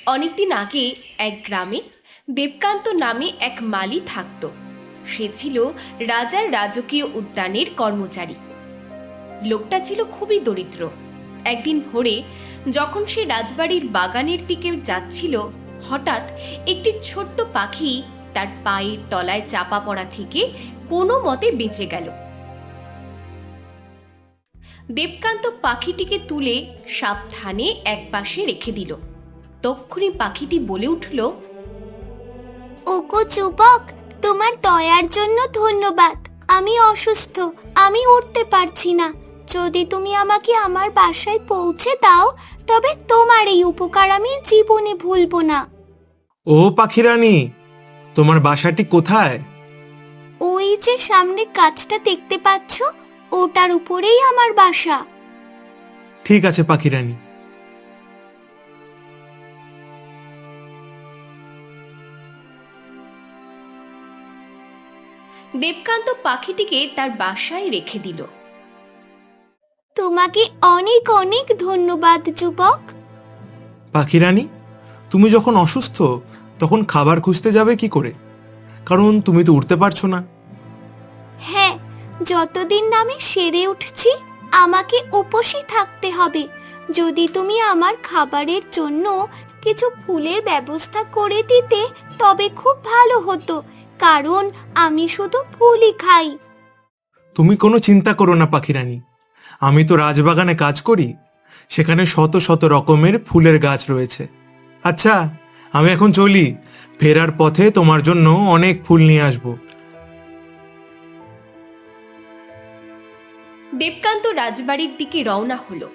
অনেকদিন আগে এক গ্রামে দেবকান্ত নামে এক মালি থাকত। সে ছিল রাজার রাজকীয় উদ্যানের কর্মচারী। লোকটা ছিল খুবই দরিদ্র। একদিন ভোরে যখন সে রাজবাড়ির বাগানের দিকে যাচ্ছিল, হঠাৎ একটি ছোট্ট পাখি তার পায়ের তলায় চাপা পড়া থেকে কোনো মতে বেঁচে গেল। দেবকান্ত পাখিটিকে তুলে সাবধানে একপাশে রেখে দিল। তক্ষুনি পাখিটি বলে উঠল, ওগো যুবক, তোমার দয়ার জন্য ধন্যবাদ। আমি অসুস্থ, আমি উঠতে পারছি না। যদি তুমি আমাকে আমার বাসায় পৌঁছে দাও, তবে তোমার এই উপকার আমি জীবনে ভুলবো না। ও পাখিরানী, তোমার বাসাটি কোথায়? ওই যে সামনে গাছটা দেখতে পাচ্ছ, ওটার উপরেই আমার বাসা। ঠিক আছে পাখিরানী। দেবকান্ত পাখিটিকে তার বাসায় রেখে দিল। তোমাকে অনেক অনেক ধন্যবাদ যুবক। পাখিরানী, তুমি যখন অসুস্থ তখন খাবার খুঁজতে যাবে কি করে? কারণ তুমি তো উঠতে পারছো না। হ্যাঁ, যতদিন না আমি সেরে উঠছি আমাকে উপোসই থাকতে হবে। যদি তুমি আমার খাবারের জন্য কিছু ফুলের ব্যবস্থা করে দিতে তবে খুব ভালো হতো, কারণ আমি শুধু ফুলই খাই। তুমি কোনো চিন্তা করো না পাখিরানী, আমি তো রাজবাগানে কাজ করি, সেখানে শত শত রকমের ফুলের গাছ রয়েছে। আচ্ছা, আমি এখন চলি, ফেরার পথে তোমার জন্য অনেক ফুল নিয়ে আসবো। দেবকান্ত রাজবাড়ির দিকে রওনা হলো।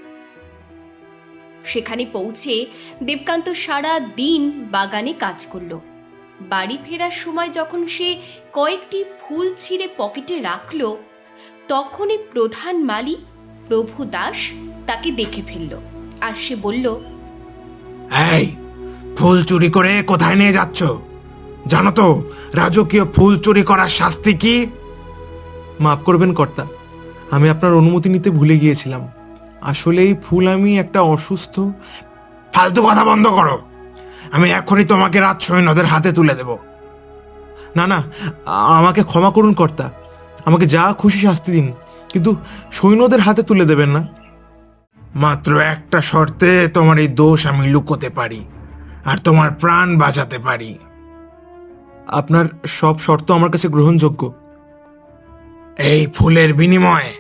সেখানে পৌঁছে দেবকান্ত সারা দিন বাগানে কাজ করল। বাড়ি ফেরার সময় যখন সে কয়েকটি ফুল ছিঁড়ে পকেটে রাখল, তখনই প্রধান মালি প্রভু দাস তাকে দেখে ফেলল। আর সে বলল, এই, ফুল চুরি করে কোথায় নিয়ে যাচ্ছ? জানো তো রাজকীয় ফুল চুরি করার শাস্তি কি? মাফ করবেন কর্তা, আমি আপনার অনুমতি নিতে ভুলে গিয়েছিলাম। আসলে এই ফুল আমি একটা অসুস্থ। ফালতু কথা বন্ধ করো। আমি এখনই তোমাকে রাজ সৈন্যদের হাতে তুলে দেব। না না, আমাকে ক্ষমা করুন কর্তা, আমাকে যা খুশি শাস্তি দিন, কিন্তু সৈন্যদের হাতে তুলে দেবেন না। মাত্র একটা শর্তে তোমার এই দোষ আমি লুকোতে পারি আর তোমার প্রাণ বাঁচাতে পারি। আপনার সব শর্ত আমার কাছে গ্রহণযোগ্য। এই ফুলের বিনিময়ে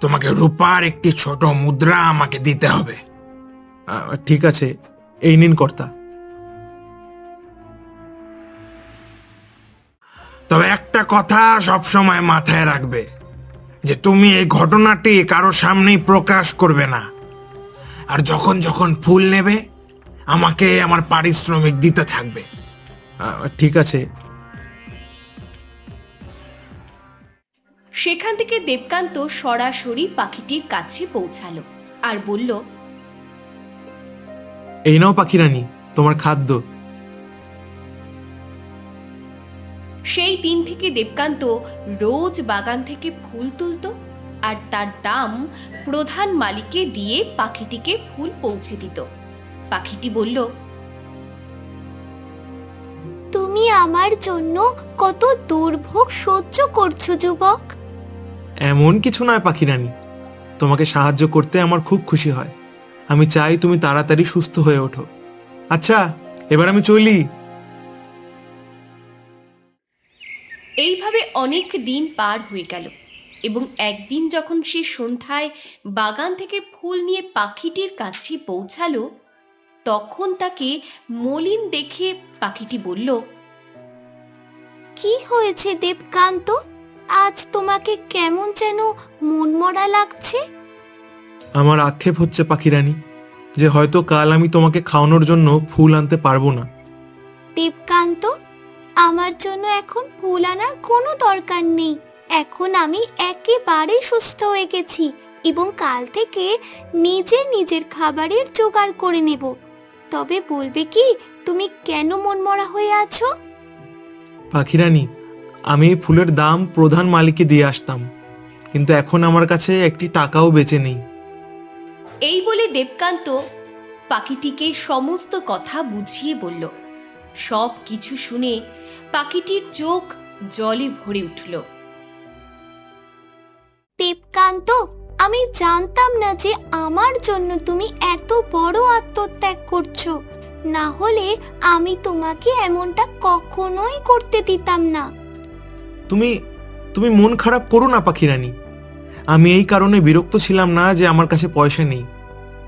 তোমাকে রূপার একটি ছোট মুদ্রা আমাকে দিতে হবে। ঠিক আছে, এই নিন কর্তা। তবে একটা কথা সবসময় মাথায় রাখবে, যে তুমি এই ঘটনাটি কারো সামনেই প্রকাশ করবে না। আর যখন যখন ফুল নেবে আমাকে আমার পারিশ্রমিক দিতে থাকবে। ঠিক আছে। সেখান থেকে দেবকান্ত সরাসরি পাখিটির কাছে পৌঁছালো আর বলল, এই নাও পাখিরানী, তোমার খাদ্য। সেই দিন থেকে দেবকান্ত রোজ বাগান থেকে ফুল তুলত আর তার দাম প্রধান মালিককে দিয়ে পাখিটিকে ফুল পৌঁছে দিত। পাখিটি বলল, তুমি আমার জন্য কত দুর্ভোগ সহ্য করছো যুবক। এমন কিছু নয় পাখিরানী, তোমাকে সাহায্য করতে আমার খুব খুশি হয়। আমি চাই তুমি তাড়াতাড়ি সুস্থ হয়ে ওঠো। আচ্ছা, এবার আমি চলি। এইভাবে অনেক দিন পার হয়ে গেল এবং একদিন যখন সে সন্ধ্যায় বাগান থেকে ফুল নিয়ে পাখিটির কাছে পৌঁছালো, তখন তাকে মলিন দেখে পাখিটি বলল, কি হয়েছে দেবকান্ত? আজ তোমাকে কেমন যেন মনমরা লাগছে। আমার আক্ষেপ হচ্ছে পাখিরানী, যে হয়তো কাল আমি তোমাকে খাওয়ানোর জন্য ফুল আনতে পারবো না। দেবকান্ত, আমার জন্য এখন ফুল আনার কোনো দরকার নেই। এখন আমি একেবারে সুস্থ হয়ে গেছি এবং কাল থেকে নিজের খাবারের জোগাড় করে নেব। তবে বলবে কি, তুমি কেন মনমরা হয়ে আছো? পাখিরানী, আমি এই ফুলের দাম প্রধান মালিককে দিয়ে আসতাম, কিন্তু এখন আমার কাছে একটি টাকাও বেঁচে নেই। এই বলে দেবকান্ত পাখিটিকে সমস্ত কথা বুঝিয়ে বলল। সব কিছু শুনে পাখিটির চোখ জলে ভরে উঠল। দেবকান্ত, আমি জানতাম না যে আমার জন্য তুমি এত বড় আত্মত্যাগ করছো। না হলে আমি তোমাকে এমনটা কখনোই করতে দিতাম না। তুমি তুমি মন খারাপ করো না পাখিরানী। আমি এই কারণে বিরক্ত ছিলাম না যে আমার কাছে পয়সা নেই,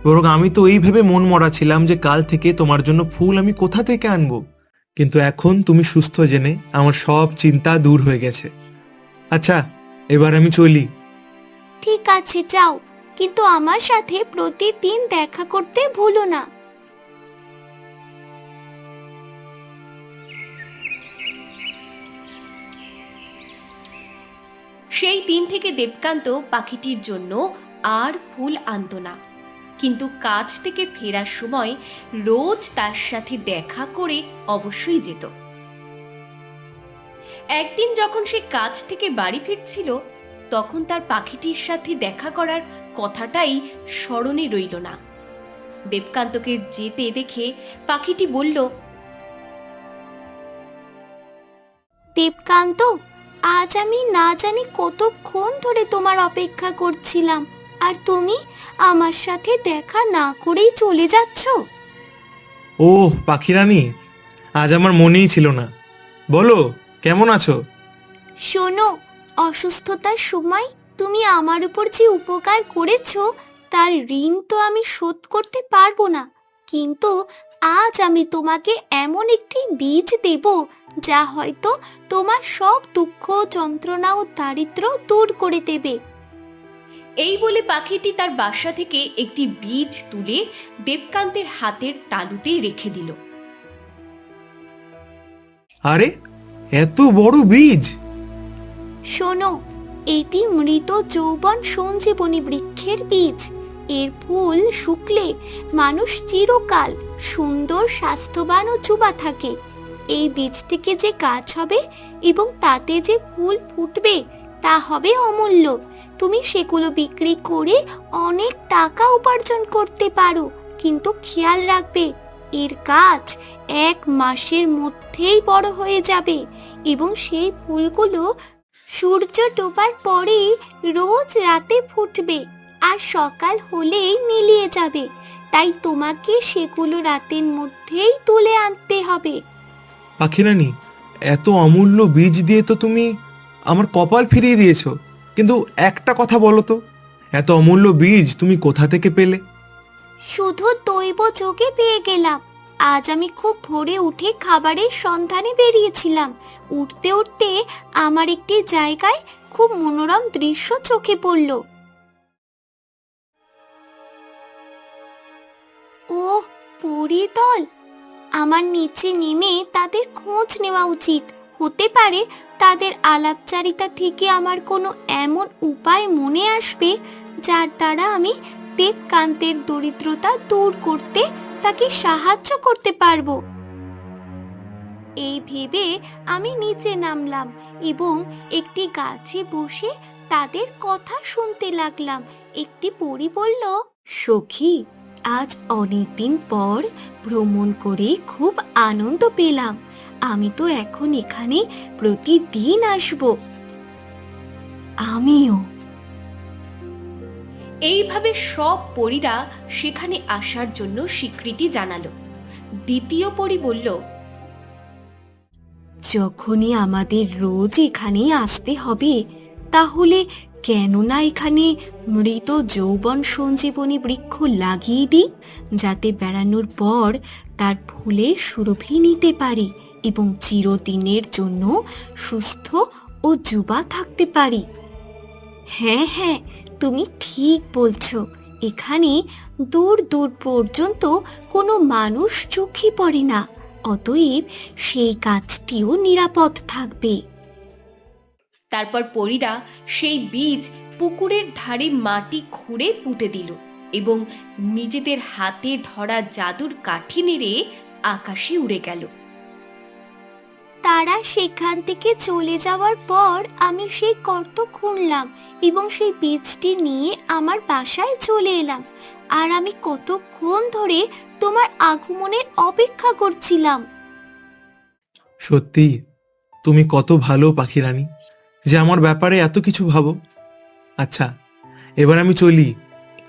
বরং আমি তো এই ভেবে মন মরা ছিলাম যে কাল থেকে তোমার জন্য ফুল আমি কোথা থেকে আনবো। কিন্তু এখন তুমি সুস্থ জেনে আমার সব চিন্তা দূর হয়ে গেছে। আচ্ছা, এবার আমি চলি। ঠিক আছে, যাও, কিন্তু আমার সাথে প্রতিদিন দেখা করতে ভুলো না। সেই দিন থেকে দেবকান্ত পাখিটির জন্য আর ফুল আনতো না, কিন্তু কাজ থেকে ফেরার সময় রোজ তার সাথে দেখা করে অবশ্যই যেত। একদিন যখন সে কাজ থেকে বাড়ি ফিরছিল, তখন তার পাখিটির সাথে দেখা করার কথাটাই স্মরণে রইল না। দেবকান্তকে যেতে দেখে পাখিটি বলল, দেবকান্ত, আজ আমি না জানি কতক্ষণ ধরে তোমার অপেক্ষা করছিলাম, আর তুমি আমার সাথে দেখা না করেই চলে যাচ্ছ। ওহ পাখিরানী, আজ আমার মনেই ছিল না। বলো, কেমন আছো? শোনো, অসুস্থতার সময় তুমি আমার উপর যে উপকার করেছো তার ঋণ তো আমি শোধ করতে পারবো না, কিন্তু আজ আমি তোমাকে এমন একটি বীজ দেব যা হয়তো তোমার সব দুঃখ, যন্ত্রণা ও দারিদ্র্য দূর করে দেবে। এই বলে পাখিটি তার বাসা থেকে একটি বীজ তুলে দেবকান্তের হাতের তালুতে রেখে দিল। আরে, এত বড় বীজ! শোনো, এটি মৃত যৌবন সঞ্জীবনী বৃক্ষের বীজ। এর ফুল শুকলে মানুষ চিরকাল সুন্দর, স্বাস্থ্যবান ও যুবা থাকে। এই বীজ থেকে যে গাছ হবে এবং তাতে যে ফুল ফুটবে তা হবে অমূল্য। তুমি সেগুলো বিক্রি করে অনেক টাকা উপার্জন করতে পারো, কিন্তু খেয়াল রাখবে এর গাছ 1 মাসের মধ্যেই বড় হয়ে যাবে এবং সেই ফুলগুলো সূর্য ডোবার পরেই রোজ রাতে ফুটবে আর সকাল হলেই মিলিয়ে যাবে। তাই তোমাকে সেগুলো রাতের মধ্যেই তুলে আনতে হবে। পাখিরানী, এত অমূল্য বীজ দিয়ে তো তুমি আমার কপাল ফিরিয়ে দিয়েছো। কিন্তু একটা কথা বলো তো, এত অমূল্য বীজ তুমি কোথা থেকে পেলে? শুধু দৈব যোগে পেয়ে গেলাম। আজ আমি খুব ভোরে উঠে খাবারের সন্ধানে বেরিয়েছিলাম। উঠতে উঠতে আমার একটি জায়গায় খুব মনোরম দৃশ্য চোখে পড়ল। ওহ, পরী দল! আমার নিচে নেমে তাদের খোঁজ নেওয়া উচিত। হতে পারে তাদের আলাপচারিতা থেকে আমার কোনো এমন উপায় মনে আসবে যার দ্বারা আমি দেবকান্তের দরিদ্রতা দূর করতে তাকে সাহায্য করতে পারবো। এই ভেবে আমি নিচে নামলাম এবং একটি গাছে বসে তাদের কথা শুনতে লাগলাম। একটি পরী বলল, সখী, আজ অনেকদিন পর ভ্রমণ করে খুব আনন্দ পেলাম। আমি তো এখন এখানে প্রতিদিন আসব। আমিও। এইভাবে সব পরীরা সেখানে আসার জন্য স্বীকৃতি জানালো। দ্বিতীয় পরী বলল, যখনই আমাদের রোজ এখানে আসতে হবে, তাহলে কেন না এখানে মৃত যৌবন সঞ্জীবনী বৃক্ষ লাগিয়ে দিই, যাতে বেড়ানোর পর তার ফুলের সুরভি নিতে পারি এবং চিরদিনের জন্য সুস্থ ও যুবা থাকতে পারি। হ্যাঁ হ্যাঁ, তুমি ঠিক বলছো। এখানে দূর দূর পর্যন্ত কোনো মানুষ চোখে পড়ে না, অতএব সেই গাছটিও নিরাপদ থাকবে। তারপর পরীরা সেই বীজ পুকুরের ধারে মাটি খুঁড়ে পুঁতে দিল এবং নিজেদের হাতে ধরা জাদুর কাঠি নেড়ে আকাশে উড়ে গেল। তারা সেখান থেকে চলে যাওয়ার পর আমি সেই গর্ত খুঁড়লাম এবং সেই বীজটি নিয়ে আমার বাসায় চলে এলাম। আর আমি কতক্ষণ ধরে তোমার আগমনের অপেক্ষা করছিলাম। সত্যি তুমি কত ভালো পাখিরানী, যে আমার ব্যাপারে এত কিছু ভাবো। আচ্ছা, এবার আমি চলি।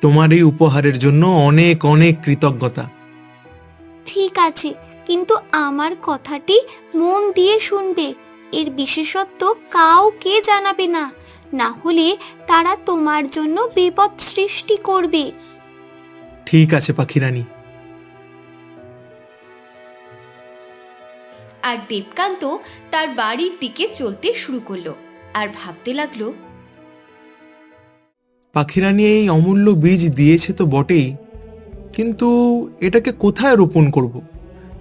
তোমার এই উপহারের জন্য অনেক অনেক কৃতজ্ঞতা। ঠিক আছে, কিন্তু আমার কথাটি মন দিয়ে শুনবে। এর বিশেষত্ব কাউকে জানাবে না, না হলে তারা তোমার জন্য বিপদ সৃষ্টি করবে। ঠিক আছে পাখিরানী। আর দেবকান্ত তার বাড়ির দিকে চলতে শুরু করলো আর ভাবতে লাগলো, পাখিরানী এই অমূল্য বীজ দিয়েছে তো বটেই, কিন্তু এটাকে কোথায় রোপণ করব?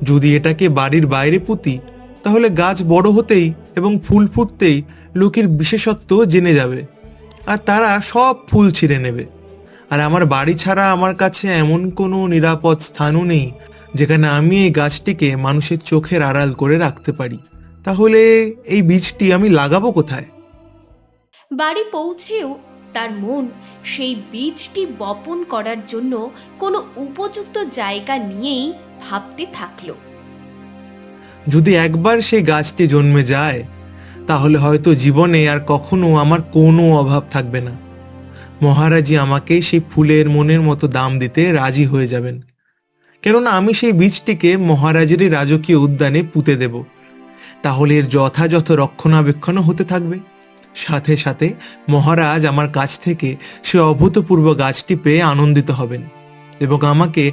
যদি এটাকে বাড়ির বাইরে পুঁতি, তাহলে গাছ বড় হতেই এবং ফুল ফুটতেই লোকের বিশেষত্ব জেনে যাবে, আর তারা সব ফুল ছিঁড়ে নেবে। আর আমার বাড়ি ছাড়া আমার কাছে এমন কোনো নিরাপদ স্থানও নেই যেখানে আমি এই গাছটিকে মানুষের চোখের আড়াল করে রাখতে পারি। তাহলে এই বীজটি আমি লাগাবো কোথায়? বাড়ি পৌঁছেও তার মন সেই বীজটি বপন করার জন্য কোনো উপযুক্ত জায়গা নিয়েই ভাবতে থাকলো। যদি একবার সেই গাছটি জন্মে যায়, তাহলে হয়তো জীবনে আর কখনো আমার কোনো অভাব থাকবে না। মহারাজই আমাকে সেই ফুলের মনের মতো দাম দিতে রাজি হয়ে যাবেন, কেননা আমি সেই বীজটিকে মহারাজেরই রাজকীয় উদ্যানে পুঁতে দেব। তাহলে এর যথাযথ রক্ষণাবেক্ষণও হতে থাকবে। সাথে সাথে মহারাজ আমার কাছ থেকে সে অভূতপূর্ব গাছটি পেয়ে আনন্দিত হবেন এবং আমাকে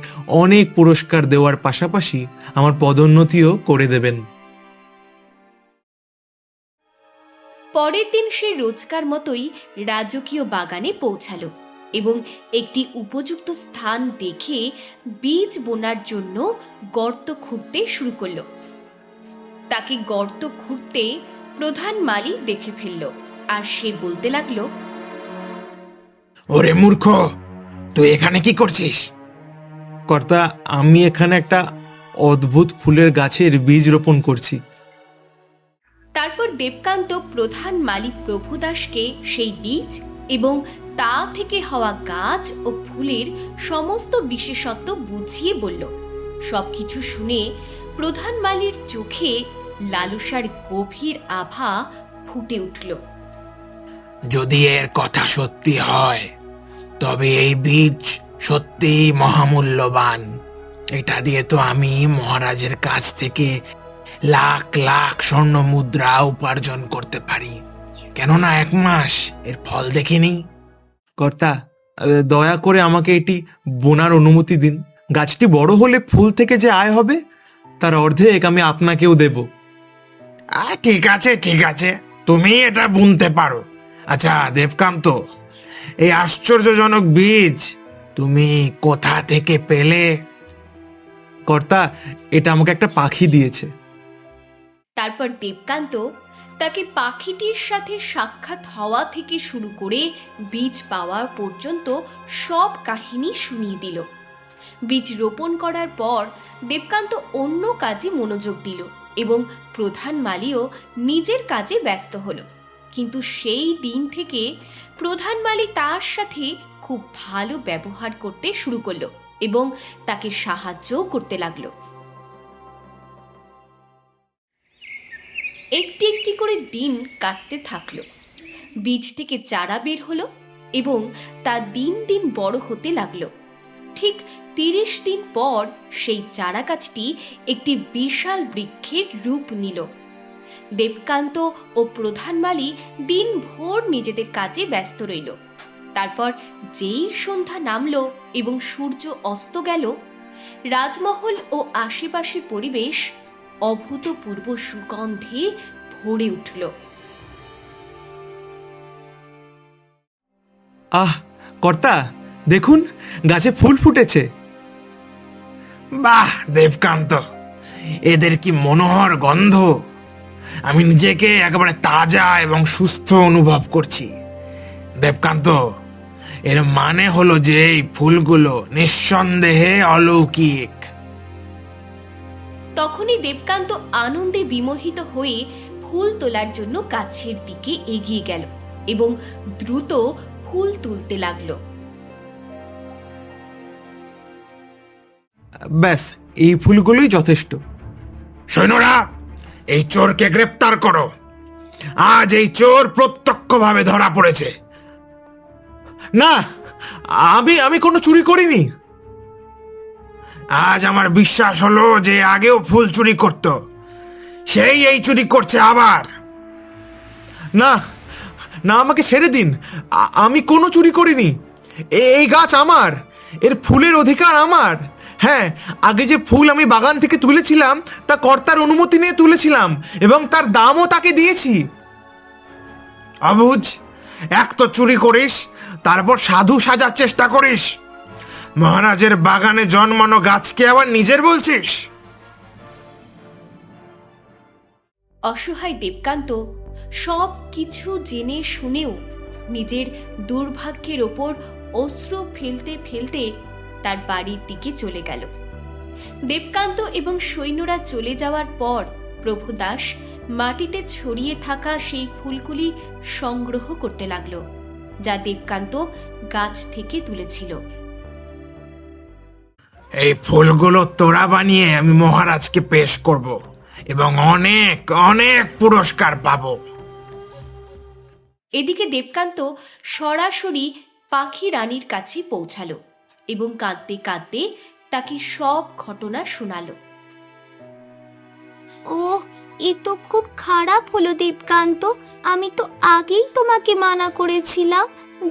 অনেক পুরস্কার দেওয়ার পাশাপাশি আমার পদোন্নতিও করে দেবেন। পরের দিন সে রোজকার মতোই রাজকীয় বাগানে পৌঁছালো এবং একটি উপযুক্ত স্থান দেখে বীজ বোনার জন্য গর্ত খুঁড়তে শুরু করলো। তাকে গর্ত খুঁড়তে প্রধান মালি দেখে ফেলল আর সে বলতে লাগলো, ওরে মূর্খ, তুই এখানে কি করছিস? কর্তা, আমি এখানে একটা অদ্ভুত ফুলের গাছের বীজ রোপণ করছি। তারপর দেবকান্ত প্রধান মালি প্রভুদাসকে সেই বীজ এবং তা থেকে হওয়া গাছ ও ফুলের সমস্ত বিশেষত্ব বুঝিয়ে বলল। সবকিছু শুনে প্রধান মালির চোখে লালসার গভীর আভা ফুটে উঠল। যদি এর কথা সত্যি হয়, তবে এই বীজ সত্যি মহামূল্যবান। এটা দিয়ে তো আমি মহারাজের কাছ থেকে লাখ লাখ স্বর্ণ মুদ্রা উপার্জন করতে পারি, কেননা 1 মাস এর ফল দেখিনি। কর্তা, দয়া করে আমাকে এটি বোনার অনুমতি দিন। গাছটি বড় হলে ফুল থেকে যে আয় হবে, তার অর্ধেক আমি আপনাকেও দেব। ঠিক আছে, ঠিক আছে, তুমি এটা বুনতে পারো। আচ্ছা দেবকান্ত, এই আশ্চর্যজনক বীজ তুমি কোথা থেকে পেলে? কর্তা, এটা আমাকে একটা পাখি দিয়েছে। তারপর দেবকান্ত তাকে পাখিটির সাথে সাক্ষাৎ হওয়া থেকে শুরু করে বীজ পাওয়ার পর্যন্ত সব কাহিনী শুনিয়ে দিল। বীজ রোপণ করার পর দেবকান্ত অন্য কাজে মনোযোগ দিল এবং প্রধান মালিও নিজের কাজে ব্যস্ত হলো। কিন্তু সেই দিন থেকে প্রধান মালি তার সাথে খুব ভালো ব্যবহার করতে শুরু করলো এবং তাকে সাহায্যও করতে লাগলো। একটি একটি করে দিন কাটতে থাকলো। বীজ থেকে চারা বের হলো এবং তা দিন দিন বড় হতে লাগলো। ঠিক 30 দিন পর সেই চারা গাছটি একটি বিশাল বৃক্ষের রূপ নিল। দেবকান্ত ও প্রধান মালি দিনভর নিজেদের কাজে ব্যস্ত রইল। তারপর যেই সন্ধ্যা নামলো এবং সূর্য অস্ত গেল, রাজমহল ও আশেপাশের পরিবেশ অভূতপূর্ব সুগন্ধে ভরে উঠল। আহ কর্তা, দেখুন, গাছে ফুল ফুটেছে। বাহ দেবকান্ত, এদের কি মনোহর গন্ধ! আমি নিজেকে একেবারে তাজা এবং সুস্থ অনুভব করছি। দেবকান্ত, এর মানে হলো যে এই ফুলগুলো নিঃসন্দেহে অলৌকিক। তখনই দেবকান্ত আনন্দে বিমোহিত হয়ে ফুল তোলার জন্য গাছের দিকে এগিয়ে গেল এবং দ্রুত ফুল তুলতে লাগলো। ব্যাস এই ফুলগুলোই যথেষ্ট। সৈন্যরা, এই চোরকে গ্রেপ্তার করো। আজ এই চোর প্রত্যক্ষভাবে ধরা পড়েছে। না, আমি আমি কোনো চুরি করিনি। আজ আমার বিশ্বাস হলো যে আগেও ফুল চুরি করত, সেই এই চুরি করছে আবার। না না, আমাকে ছেড়ে দিন। আমি কোনো চুরি করিনি। এই গাছ আমার, এর ফুলের অধিকার আমার। হ্যাঁ, আগে যে ফুল আমি বাগান থেকে তুলেছিলাম তা কর্তার অনুমতি নিয়ে তুলেছিলাম এবং তার দামও তাকে দিয়েছি। অবুঝ, এক তো চুরি করিস, তারপর সাধু সাজার চেষ্টা করিস। মহারাজের বাগানে জন্মানো গাছকে আবার নিজের বলছিস? অসহায় দেবকান্ত সব কিছু জেনে শুনেও নিজের দুর্ভাগ্যের ওপর অশ্রু ফেলতে ফেলতে তার বাড়ির দিকে চলে গেল। দেবকান্ত এবং সৈন্যরা চলে যাওয়ার পর প্রভুদাস মাটিতে ছড়িয়ে থাকা সেই ফুলগুলি সংগ্রহ করতে লাগলো, যা দেবকান্ত গাছ থেকে তুলেছিল। এই ফুলগুলো তোড়া বানিয়ে আমি মহারাজকে পেশ করব এবং অনেক অনেক পুরস্কার পাবো। এদিকে দেবকান্ত সরাসরি পাখি রানীর কাছে পৌঁছালো এবং কাঁদতে কাঁদতে তাকে সব ঘটনা শোনালো। ওহ, এ তো খুব খারাপ হলো দেবকান্ত। আমি তো আগেই তোমাকে মানা করেছিলাম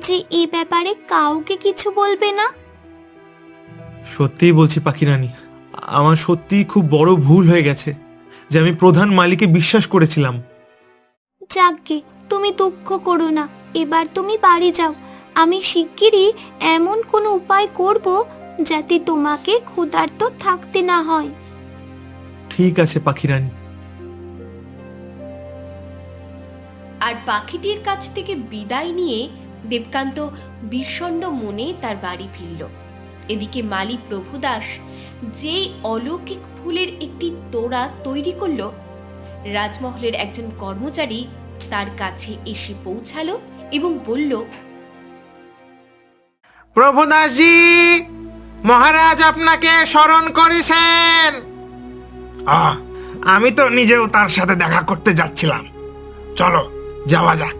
যে এ ব্যাপারে কাউকে কিছু বলবে না। সত্যিই বলছি পাখি রানী, আমার সত্যিই খুব বড় ভুল হয়ে গেছে যে আমি প্রধান মালিকে বিশ্বাস করেছিলাম। যাকগে, তুমি দুঃখ করো না। এবার তুমি বাড়ি যাও। আমি শিগগিরই এমন কোনো উপায় করব যাতে তোমাকে ক্ষুধার্ত থাকতে না হয়। ঠিক আছে পাখি রানী। আর পাখিটির কাছ থেকে বিদায় নিয়ে দেবকান্ত বিষণ্ণ মনে তার বাড়ি ফিরল। এদিকে মালি প্রভুদাস যেই অলৌকিক ফুলের একটি তোড়া তৈরি করল, রাজমহলের একজন কর্মচারী তার কাছে এসে পৌঁছালো এবং বলল, প্রভুদাসজি, মহারাজ আপনাকে স্মরণ করেছেন। আমি তো নিজেও তার সাথে দেখা করতে যাচ্ছিলাম। চলো যাওয়া যাক।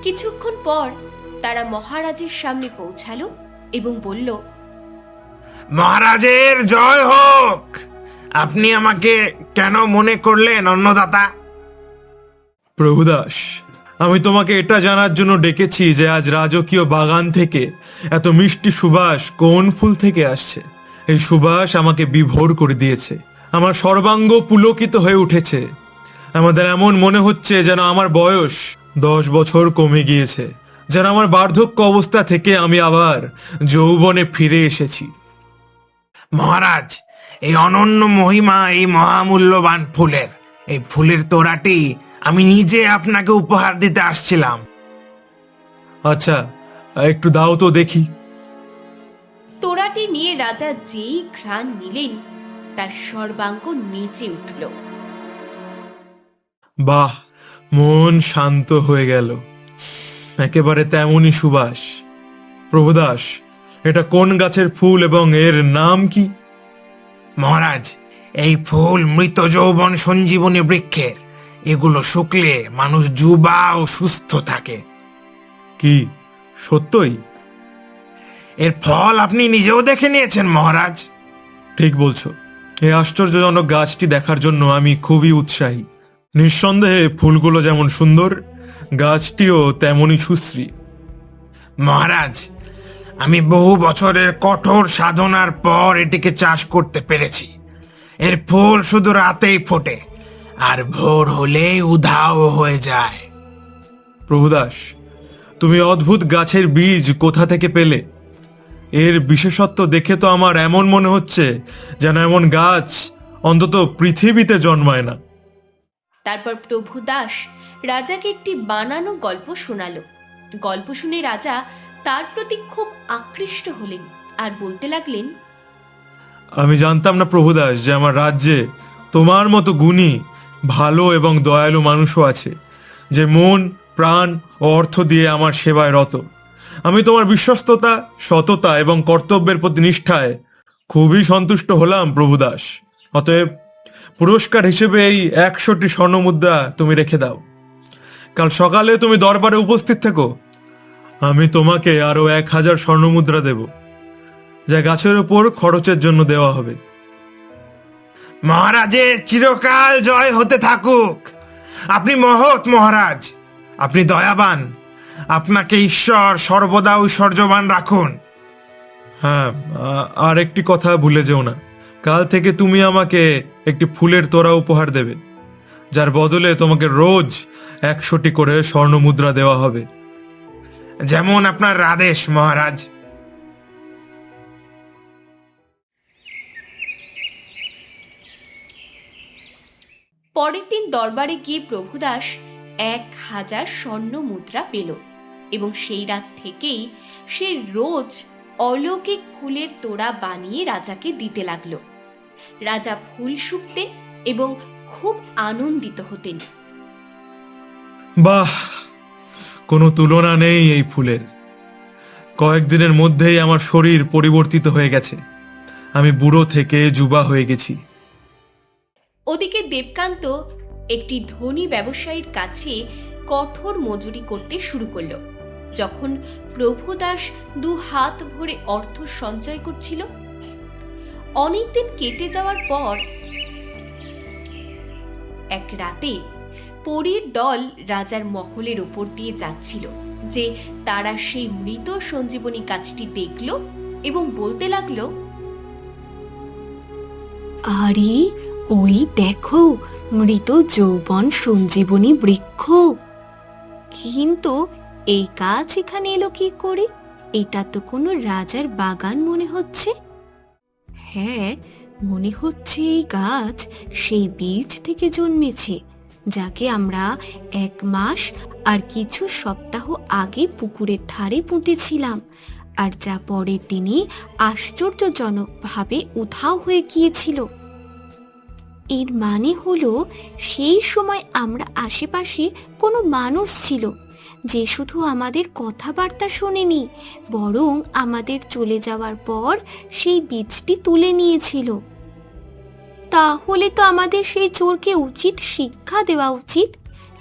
কিছুক্ষণ পর তারা মহারাজের সামনে পৌঁছালো এবং বলল, মহারাজের জয় হোক। আপনি আমাকে কেন মনে করলেন অন্নদাতা? প্রভুদাস, আমি তোমাকে এটা জানার জন্য ডেকেছি যে আজ রাজকীয় বাগান থেকে এত মিষ্টি সুবাস কোন ফুল থেকে আসছে। এই সুবাস আমাকে বিভোর করে দিয়েছে। আমার সর্বাঙ্গ পুলকিত হয়ে উঠেছে। আমাদের এমন মনে হচ্ছে যেন আমার বয়স 10 বছর কমে গিয়েছে, যেন আমার বার্ধক্য অবস্থা থেকে আমি আবার যৌবনে ফিরে এসেছি। মহারাজ, এই অনন্য মহিমা এই মহামূল্যবান ফুলের, এই ফুলের তোড়াটি আমি নিজে আপনাকে উপহার দিতে আসছিলাম। আচ্ছা, একটু দাও তো দেখি। তোড়াটি নিয়ে রাজা যেই ঘ্রাণ নিলেন তার সর্বাঙ্গ নেচে উঠল। বাহ, মন শান্ত হয়ে গেল। একেবারে তেমনই সুবাস। প্রভুদাস, এটা কোন গাছের ফুল এবং এর নাম কি? মহারাজ, এই ফুল মৃত যৌবন সঞ্জীবনী বৃক্ষের। এগুলো শুকলে মানুষ যুবা ও সুস্থ থাকে। কি সত্যই? এর ফল আপনি নিজেও দেখে নিয়েছেন মহারাজ। ঠিক বলছো। এই আশ্চর্যজনক গাছটি দেখার জন্য আমি খুবই উৎসাহী। নিঃসন্দেহে ফুলগুলো যেমন সুন্দর, গাছটিও তেমনই সুশ্রী। মহারাজ, আমি বহু বছরের কঠোর সাধনার পর এটিকে চাষ করতে পেরেছি। এর ফুল শুধু রাতেই ফোটে আর ভোর হলেই উধাও হয়ে যায়। প্রভুদাস, তুমি অদ্ভুত গাছের বীজ কোথা থেকে পেলে? এর বিশেষত্ব দেখে তো আমার এমন মনে হচ্ছে যেন এমন গাছ অন্তত পৃথিবীতে জন্মায় না। তারপর প্রভুদাস রাজাকে একটি বানানো গল্প শোনালো। গল্প শুনে রাজা তার প্রতি খুব আকৃষ্ট হলেন আর বলতে লাগলেন, আমি জানতাম না প্রভুদাস যে আমার রাজ্যে তোমার মতো গুণী, ভালো এবং দয়ালু মানুষও আছে, যে মন, প্রাণ ও অর্থ দিয়ে আমার সেবায় রত। আমি তোমার বিশ্বস্ততা, সততা এবং কর্তব্যের প্রতি নিষ্ঠায় খুবই সন্তুষ্ট হলাম প্রভুদাস। অতএব পুরস্কার হিসেবে এই 100টি স্বর্ণমুদ্রা তুমি রেখে দাও। কাল সকালে তুমি দরবারে উপস্থিত থেকো। আমি তোমাকে আরো 1000 স্বর্ণমুদ্রা দেব, যা গাছের ওপর খরচের জন্য দেওয়া হবে। মহারাজের চিরকাল জয় হতে থাকুক। আপনি মহৎ মহারাজ, আপনি দয়াবান। আপনাকে ঈশ্বর সর্বদা ঐশ্বর্যবান রাখুন। হ্যাঁ, আর একটি কথা ভুলে যেও না। কাল থেকে তুমি আমাকে একটি ফুলের তোড়া উপহার দেবে, যার বদলে তোমাকে রোজ 100টি করে স্বর্ণমুদ্রা দেওয়া হবে। যেমন আপনার আদেশ মহারাজ। পরের দিন দরবারে গিয়ে প্রভুদাস 1000 স্বর্ণ মুদ্রা পেল এবং সেই রাত থেকেই সে রোজ অলৌকিক ফুলের তোড়া বানিয়ে রাজাকে দিতে লাগলো। রাজা ফুল শুকতেন এবং খুব আনন্দিত হতেন। বাহ, কোনো তুলনা নেই এই ফুলের। কয়েকদিনের মধ্যেই আমার শরীর পরিবর্তিত হয়ে গেছে। আমি বুড়ো থেকে যুবা হয়ে গেছি। ওদিকে দেবকান্ত একটি ধনী ব্যবসায়ীর কাছে কঠোর মজুরি করতে শুরু করলো। যখন প্রভুদাস 2 হাত ভরে অর্থ সঞ্চয় করছিল, অনেকদিন কেটে যাওয়ার পর এক রাতে পরীর দল রাজার মহলের ওপর দিয়ে যাচ্ছিল যে তারা সেই মৃত সঞ্জীবনী গাছটি দেখল এবং বলতে লাগলো, আরে ওই দেখো, মৃত যৌবন সঞ্জীবনী বৃক্ষ। কিন্তু এই গাছ এখানে এলো কি করে? এটা তো কোনো রাজার বাগান মনে হচ্ছে। হ্যাঁ, মনে হচ্ছে এই গাছ সেই বীজ থেকে জন্মেছে, যাকে আমরা 1 মাস আর কিছু সপ্তাহ আগে পুকুরের ধারে পুঁতেছিলাম, আর যা পরের দিনই আশ্চর্যজনকভাবে উধাও হয়ে গিয়েছিল। এর মানে হলো সেই সময় আমরা আশেপাশে কোনো মানুষ ছিল যে শুধু আমাদের কথাবার্তা শোনেনি, বরং আমাদের চলে যাওয়ার পর সেই বীজটি তুলে নিয়েছিল। তাহলে তো আমাদের সেই চোরকে উচিত শিক্ষা দেওয়া উচিত।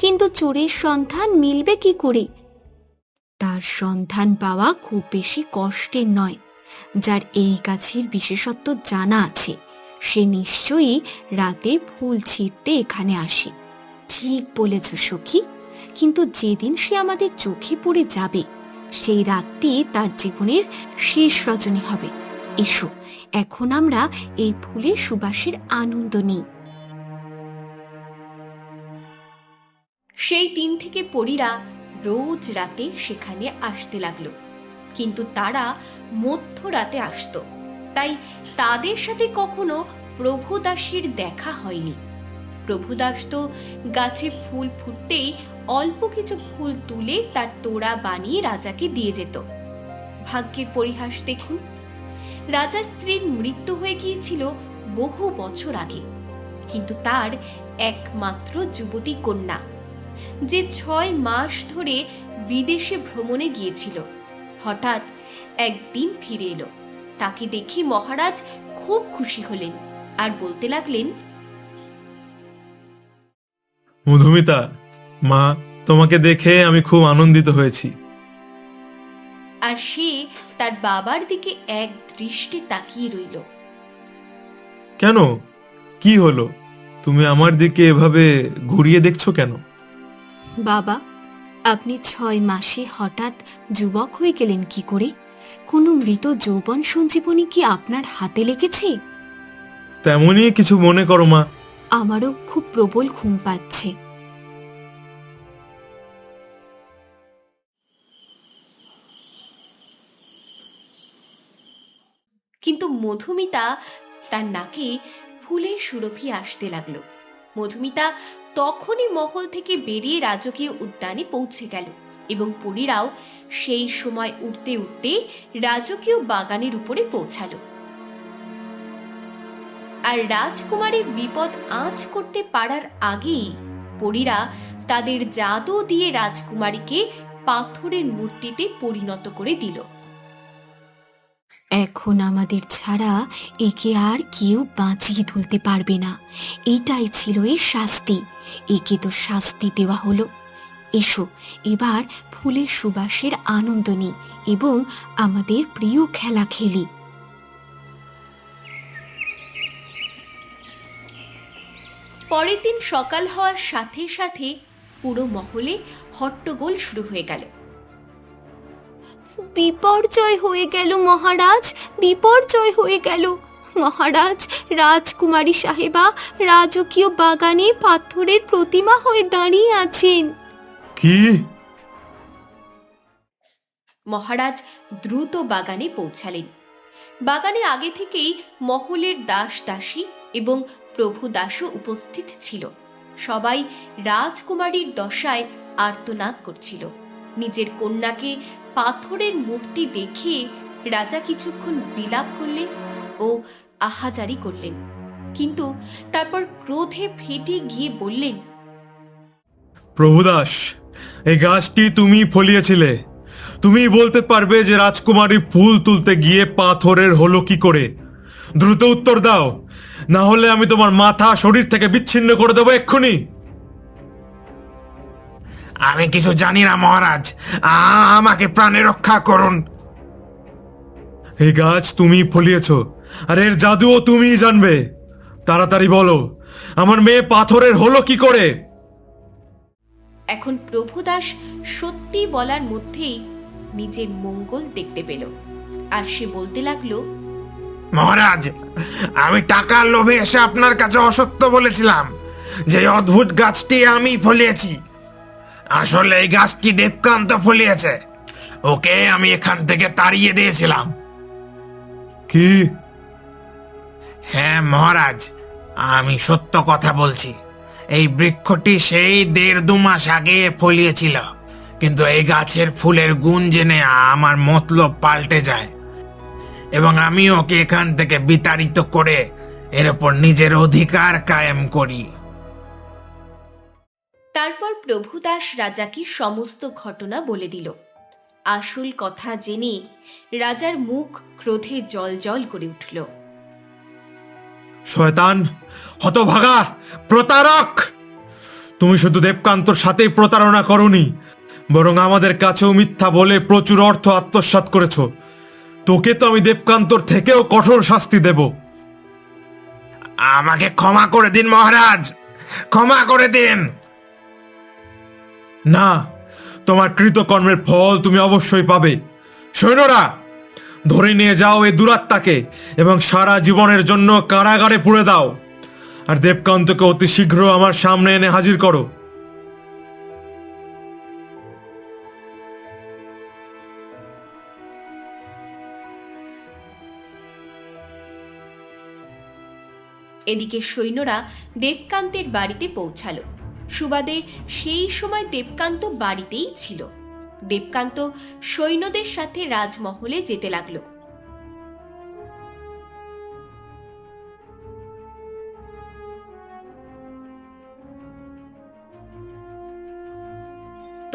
কিন্তু চোরের সন্ধান মিলবে কি করে? তার সন্ধান পাওয়া খুব বেশি কষ্টের নয়। যার এই গাছের বিশেষত্ব জানা আছে, সে নিশ্চয়ই রাতে ফুল ছিঁড়তে এখানে আসে। ঠিক বলেছ সখী, কিন্তু যেদিন সে আমাদের চোখে পড়ে যাবে, সেই রাতটি তার জীবনের শেষ রজনী হবে। এসো, এখন আমরা এই ফুলের সুবাসের আনন্দ নিই। সেই দিন থেকে পরীরা রোজ রাতে সেখানে আসতে লাগলো, কিন্তু তারা মধ্যরাতে আসতো, তাই তাদের সাথে কখনো প্রভুদাসের দেখা হয়নি। প্রভুদাস তো গাছে ফুল ফুটতেই অল্প কিছু ফুল তুলে তার তোড়া বানিয়ে রাজাকে দিয়ে যেত। ভাগ্যের পরিহাস দেখুন, রাজার স্ত্রীর মৃত্যু হয়ে গিয়েছিল বহু বছর আগে, কিন্তু তার একমাত্র যুবতী কন্যা, যে 6 মাস ধরে বিদেশে ভ্রমণে গিয়েছিল, হঠাৎ একদিন ফিরে এলো। তাকে দেখে মহারাজ খুব খুশি হলেন আর বলতে লাগলেন, মধুমিতা, মা, তোমাকে দেখে আমি খুব আনন্দিত হয়েছি। আর সে তার বাবার দিকে এক দৃষ্টে তাকিয়ে রইল। কেন, কি হলো? তুমি আমার দিকে এভাবে ঘুরিয়ে দেখছো কেন? বাবা, আপনি 6 মাসে হঠাৎ যুবক হয়ে গেলেন কি করে? কোনো মৃত যৌবন সঞ্জীবনী কি আপনার হাতে লেগেছে? তেমনই কিছু মনে করো মা। আমারও খুব প্রবল ঘুম পাচ্ছে। কিন্তু মধুমিতা তার নাকে ফুলের সুরভি আসতে লাগলো। মধুমিতা তখনই মহল থেকে বেরিয়ে রাজকীয় উদ্যানে পৌঁছে গেল এবং পরীরাও সেই সময় উঠতে উঠতে রাজকীয় বাগানের উপরে পৌঁছালো। আর রাজকুমারীর বিপদ আঁচ করতে পারার আগেই পরীরা তাদের জাদু দিয়ে রাজকুমারীকে পাথরের মূর্তিতে পরিণত করে দিল। এখন আমাদের ছাড়া একে আর কেউ বাঁচিয়ে তুলতে পারবে না। এটাই ছিল এর শাস্তি। একে তো শাস্তি দেওয়া হলো। এসো এবার ফুলের সুবাসের আনন্দ নিই এবং আমাদের প্রিয় খেলা খেলি। পরের দিন সকাল হওয়ার সাথে সাথে পুরো মহলে হট্টগোল শুরু হয়ে গেল। বিপর্যয় হয়ে গেল মহারাজ, বিপর্যয় হয়ে গেল মহারাজ। রাজকুমারী সাহেবা রাজকীয় বাগানে পাথরের প্রতিমা হয়ে দাঁড়িয়ে আছেন। কি? মহারাজ দ্রুত বাগানে পৌঁছালেন। বাগানে আগে থেকেই মহলের দাস দাসী এবং প্রভু দাসও উপস্থিত ছিল। সবাই রাজকুমারীর দশায় আর্তনাদ করছিল। নিজের কন্যাকে পাথরের মূর্তি দেখে রাজা কিছুক্ষণ বিলাপ করলেন ও আহাজারি করলেন, কিন্তু তারপর ক্রোধে ফেটে গিয়ে বললেন, প্রভুদাস, এই গাছটি তুমি ফলিয়েছিলে। তুমি বলতে পারবে যে রাজকুমারী ফুল তুলতে গিয়ে পাথরের হলো কি করে? দ্রুত উত্তর দাও, না হলে আমি তোমার মাথা শরীর থেকে বিচ্ছিন্ন করে দেবো এক্ষুনি। আমি কিছু জানি না মহারাজ, আমাকে প্রাণে রক্ষা করুন। এই গাছ তুমি ফলিয়েছ, আর এর জাদুও তুমিই জানবে। তাড়াতাড়ি বলো, আমার মেয়ে পাথরের হলো কি করে? এখন প্রভুদাস সত্যি বলার মধ্যেই নিজের মঙ্গল দেখতে পেল, আর সে বলতে লাগলো, মহারাজ, আমি টাকার লোভে এসে আপনার কাছে অসত্য বলেছিলাম যে অদ্ভুত গাছটি আমি ফলিয়েছি। আসলে এই গাছটি দেবকান্ত ফলিয়েছে। ওকে আমি এখান থেকে তাড়িয়ে দিয়েছিলাম। কি? হ্যাঁ মহারাজ, আমি সত্য কথা বলছি। এই বৃক্ষটি সেই 1.5-2 মাস আগে ফলিয়েছিল, কিন্তু এই গাছের ফুলের গুণ জেনে আমার মতলব পাল্টে যায় এবং আমি ওকে এখান থেকে বিতাড়িত করে এর ওপর নিজের অধিকার কায়েম করি। তারপর প্রভুদাস রাজাকে সমস্ত ঘটনা বলে দিল। আসল কথা জেনে রাজার মুখ ক্রোধে জ্বলজ্বল করে উঠল। শয়তান, হতভাগা, প্রতারক! তুমি শুধু দেবকান্তর সাথেই প্রতারণা করনি, বরং আমাদের কাছেও মিথ্যা বলে প্রচুর অর্থ আত্মসাৎ করেছ। তোকে তো আমি দেবকান্তর থেকেও কঠোর শাস্তি দেব। আমাকে ক্ষমা করে দিন মহারাজ, ক্ষমা করে দিন। না, তোমার কৃতকর্মের ফল তুমি অবশ্যই পাবে। সৈন্যরা, ধরে নিয়ে যাও এই দুরাত্মাকে এবং সারা জীবনের জন্য কারাগারে পুরে দাও। আর দেবকান্তকে অতি শীঘ্র আমার সামনে এনে হাজির করো। এদিকে সৈন্যরা দেবকান্তের বাড়িতে পৌঁছালো। সুবাদে সেই সময় দেবকান্ত বাড়িতেই ছিল। দেবকান্ত সৈন্যদের সাথে রাজমহলে যেতে লাগলো।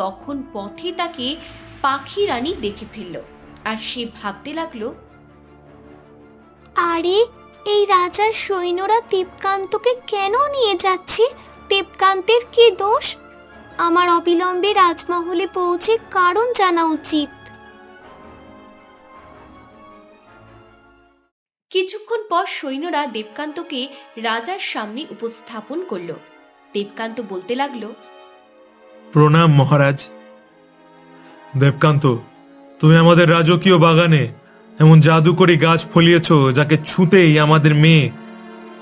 তখন পথে তাকে পাখি রানী দেখে ফেলল, আর সে ভাবতে লাগলো, আরে, এই রাজার সৈন্যরা দেবকান্তকে কেন নিয়ে যাচ্ছে? দেবকান্তের কি দোষ? আমার অবিলম্বে রাজমহলে পৌঁছে কারণ জানা উচিত। কিছুক্ষণ পর সৈন্যরা দেবকান্তকে রাজার সামনে উপস্থাপন করল। দেবকান্ত বলতে লাগলো, প্রণাম মহারাজ। দেবকান্ত, তুমি আমাদের রাজকীয় বাগানে এমন জাদুকরী গাছ ফলিয়েছ যাকে ছুঁতেই আমাদের মেয়ে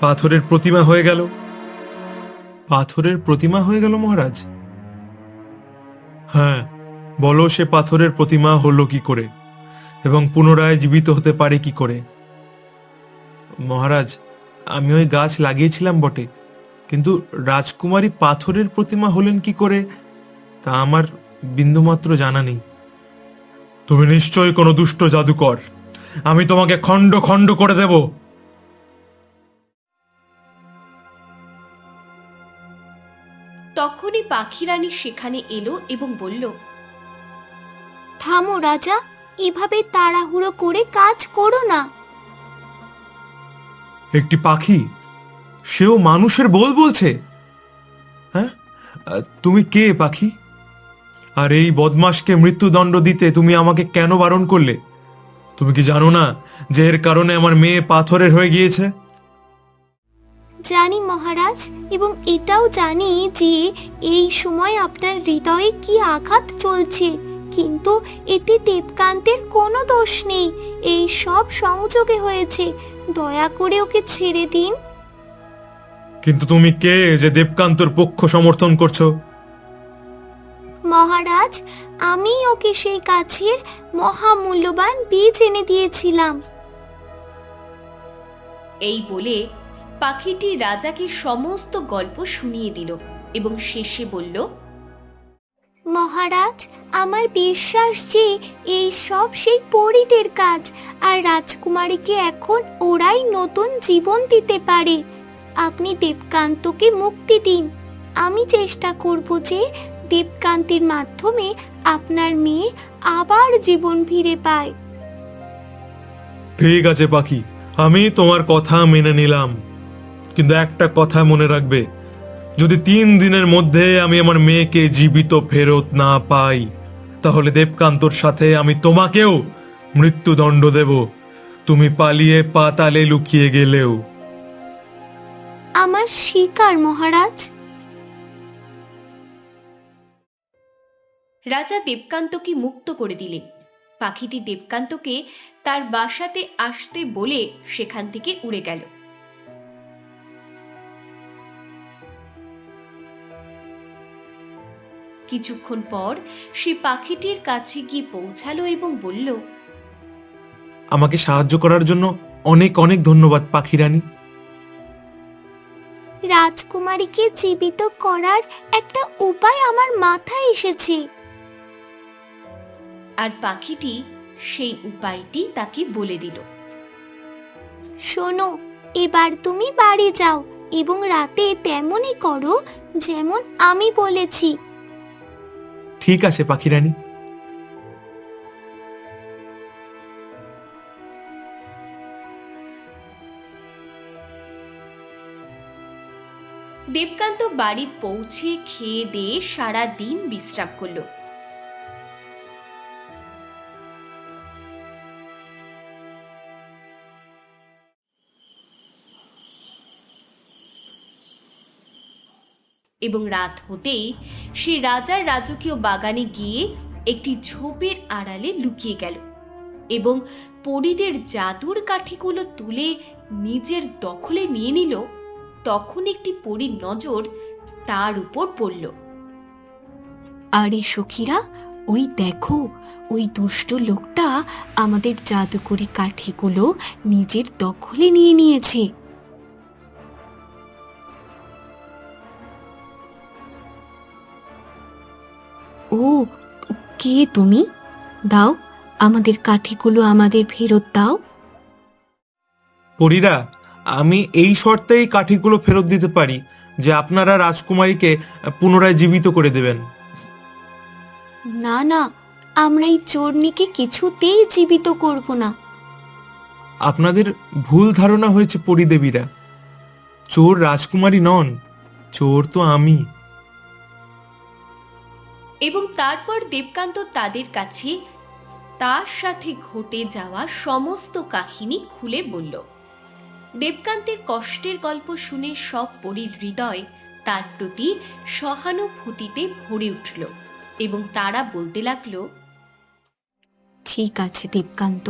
পাথরের প্রতিমা হয়ে গেল। পাথরের প্রতিমা হয়ে গেল মহারাজ? হ্যাঁ, বলো সে পাথরের প্রতিমা হলো কি করে এবং পুনরায় জীবিত হতে পারে কি করে? মহারাজ, আমি ওই গাছ লাগিয়েছিলাম বটে, কিন্তু রাজকুমারী পাথরের প্রতিমা হলেন কি করে তা আমার বিন্দুমাত্র জানা নেই। তুমি নিশ্চয়ই কোনো দুষ্ট জাদুকর। আমি তোমাকে খণ্ড খণ্ড করে দেব। তখনই পাখি রানী সেখানে এলো এবং বলল, থামো রাজা, এভাবে তাড়াহুড়ো করে কাজ করো না। একটি পাখি, সেও মানুষের বল বলছে? হ্যাঁ, তুমি কে পাখি? আর এই বদমাশকে মৃত্যুদণ্ড দিতে তুমি আমাকে কেন বারণ করলে? তুমি কি জানো না যে এর কারণে আমার মেয়ে পাথরের হয়ে গিয়েছে? জানি মহারাজ, এবং এটাও জানি যে এই সময় আপনার হৃদয়ে কি আঘাত চলছে, কিন্তু এতে দেবকান্তের কোনো দোষ নেই। এই সব সংযোগে হয়েছে, দয়া করে ওকে ছেড়ে দিন। কিন্তু তুমি কে যে দেবকান্তর পক্ষ সমর্থন করছো? মহারাজ, আমি ওকে সেই গাছের মহামূল্যবান বীজ এনে দিয়েছিলাম। এই বলে পাখিটি রাজাকে সমস্ত গল্প শুনিয়ে দিল এবং শেষে বলল, মহারাজ, আমার বিশ্বাস যে এই সব সেই পরীদের কাজ, আর রাজকুমারীকে এখন ওরাই নতুন জীবন দিতে পারে। আপনি দেবকান্তকে মুক্তি দিন। আমি চেষ্টা করব যে দেবকান্তের মাধ্যমে আপনার মেয়ে আবার জীবন ফিরে পায়। ঠিক আছে পাখি, আমি তোমার কথা মেনে নিলাম, কিন্তু একটা কথা মনে রাখবে, যদি 3 দিনের মধ্যে আমি আমার মেয়েকে জীবিত ফেরত না পাই, তাহলে দেবকান্তর সাথে আমি তোমাকেও মৃত্যুদণ্ড দেব, তুমি পালিয়ে পাতালে লুকিয়ে গেলেও। আমার শিকার মহারাজ। রাজা দেবকান্তকে মুক্ত করে দিলেন। পাখিটি দেবকান্তকে তার বাসাতে আসতে বলে সেখান থেকে উড়ে গেল। কিছুক্ষণ পর সে পাখিটির কাছে গিয়ে পৌঁছালো এবং বলল, আমাকে সাহায্য করার জন্য অনেক অনেক ধন্যবাদ পাখিরানী। রাজকুমারীকে জীবিত করার একটা উপায় আমার মাথায় এসেছে। আর পাখিটি সেই উপায়টি তাকে বলে দিল। শোনো, এবার তুমি বাড়ি যাও এবং রাতে তেমনই করো যেমন আমি বলেছি। ঠিক আছে পাখিরানী। দেবকান্ত বাড়ি পৌঁছে খেয়ে দিয়ে সারা দিন বিশ্রাম করলো। এবং রাত হতেই সে রাজার রাজকীয় বাগানে গিয়ে একটি ঝোপের আড়ালে লুকিয়ে গেল এবং পরীদের জাদুর কাঠিগুলো তুলে নিজের দখলে নিয়ে নিল। তখন একটি পরীর নজর তার উপর পড়ল। আরে সখীরা, ওই দেখো, ওই দুষ্ট লোকটা আমাদের জাদুকরি কাঠিগুলো নিজের দখলে নিয়ে নিয়েছে। ও, কে তুমি? দাও, আমাদের কাঠিগুলো আমাদের ফেরত দাও। পরীরা, আমি এই শর্তেই কাঠিগুলো ফেরত দিতে পারি যে আপনারা রাজকুমারীকে পুনরায় জীবিত করে দেবেন। না না, আমরা এই চোরনিকে কিছুতেই জীবিত করব না। আপনাদের ভুল ধারণা হয়েছে পরিদেবীরা, চোর রাজকুমারী নন, চোর তো আমি। এবং তারপর দেবকান্ত তাদের কাছে তার সাথে ঘটে যাওয়া সমস্ত কাহিনী খুলে বলল। দেবকান্তের কষ্টের গল্প শুনে সব পরীর হৃদয় তার প্রতি সহানুভূতিতে ভরে উঠল এবং তারা বলতে লাগলো, ঠিক আছে দেবকান্ত,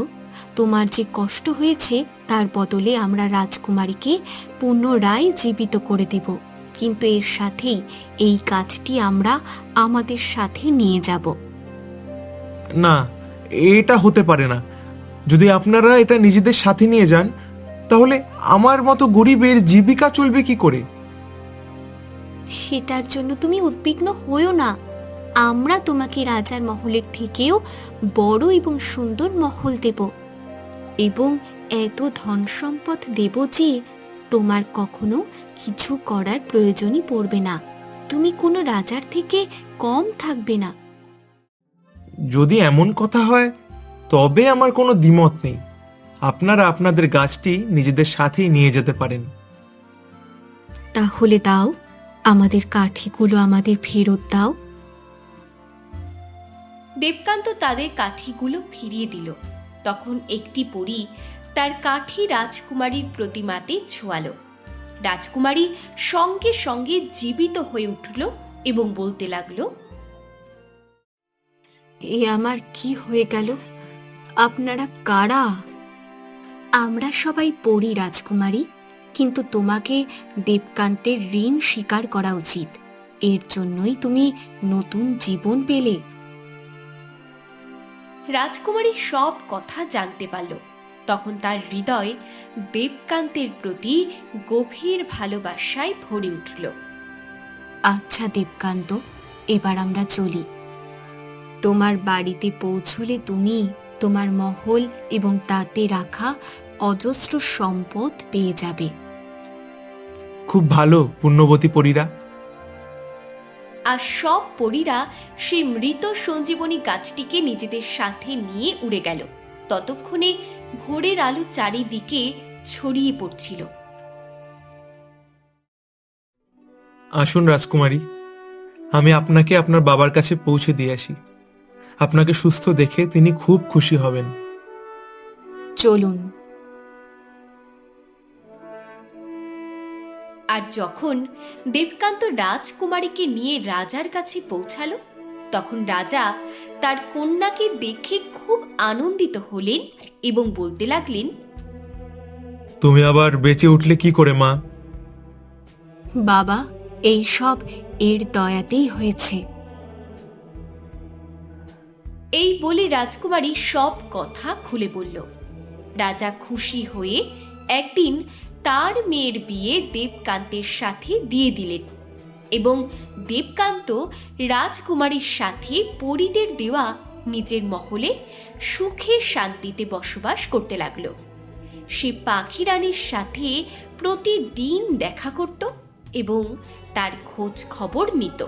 তোমার যে কষ্ট হয়েছে তার বদলে আমরা রাজকুমারীকে পুনরায় জীবিত করে দেব, কিন্তু এর সাথেই এই কাজটি আমরা আমাদের সাথে নিয়ে যাব। না, এটা হতে পারে না। যদি আপনারা এটা নিজেদের সাথে নিয়ে যান, তাহলে আমার মতো গরিবের জীবিকা চলবে কি করে? সেটার জন্য তুমি উদ্বিগ্ন হইও না। আমরা তোমাকে রাজার মহলের থেকেও বড় এবং সুন্দর মহল দেব এবং এত ধন সম্পদ দেব যে তোমার কখনো কিছু করার প্রয়োজনই পড়বে না। তুমি কোনো রাজার থেকে কম থাকবে না। যদি এমন কথা হয়, তবে আমার কোনো দ্বিমত নেই, আপনারা আপনাদের গাছটি নিজেদের সাথেই নিয়ে যেতে পারেন। তাহলে দাও, আমাদের কাঠিগুলো আমাদের ফেরত দাও। দেবকান্ত তাদের কাঠিগুলো ফিরিয়ে দিল। তখন একটি পরী তার কাঠি রাজকুমারীর প্রতিমাতে ছোঁয়ালো। রাজকুমারী সঙ্গে সঙ্গে জীবিত হয়ে উঠল এবং বলতে লাগলো, এ আমার কি হয়ে গেল? আপনারা কারা? আমরা সবাই পড়ি রাজকুমারী, কিন্তু তোমাকে দেবকান্তের ঋণ স্বীকার করা উচিত। এর জন্যই তুমি নতুন জীবন পেলে। রাজকুমারী সব কথা জানতে পারল। তখন তার হৃদয় দেবকান্তের প্রতি গভীর ভালোবাসায় ভরে উঠল। আচ্ছা দেবকান্ত, এবার আমরা চলি। তোমার বাড়িতে পৌঁছলে তুমি তোমার মহল এবং তাতে রাখা অজস্র সম্পদ পেয়ে যাবে। খুব ভালো পুণ্যবতী পরীরা। আর সব পরীরা সেই মৃত সঞ্জীবনী গাছটিকে নিজেদের সাথে নিয়ে উড়ে গেল। ততক্ষণে ভোরের আলো চারিদিকে ছড়িয়ে পড়ছিল। আসুন রাজকুমারী, আমি আপনাকে আপনার বাবার কাছে পৌঁছে দিয়ে আসি। আপনাকে সুস্থ দেখে তিনি খুব খুশি হবেন। চলুন। আর যখন দেবকান্ত রাজকুমারীকে নিয়ে রাজার কাছে পৌঁছালো, তখন রাজা তার কন্যাকে দেখে খুব আনন্দিত হলেন এবং বলতে লাগলেন, তুমি আবার বেঁচে উঠলে কি করে মা? বাবা, এই সব এর দয়াতেই হয়েছে। এই বলে রাজকুমারী সব কথা খুলে বলল। রাজা খুশি হয়ে একদিন তার মেয়ের বিয়ে দেবকান্তের সাথে দিয়ে দিলেন এবং দেবকান্ত রাজকুমারীর সাথে পরীদের দেওয়া নিজের মহলে সুখে শান্তিতে বসবাস করতে লাগলো। সে পাখি রানীর সাথে প্রতিদিন দেখা করত এবং তার খোঁজ খবর নিত।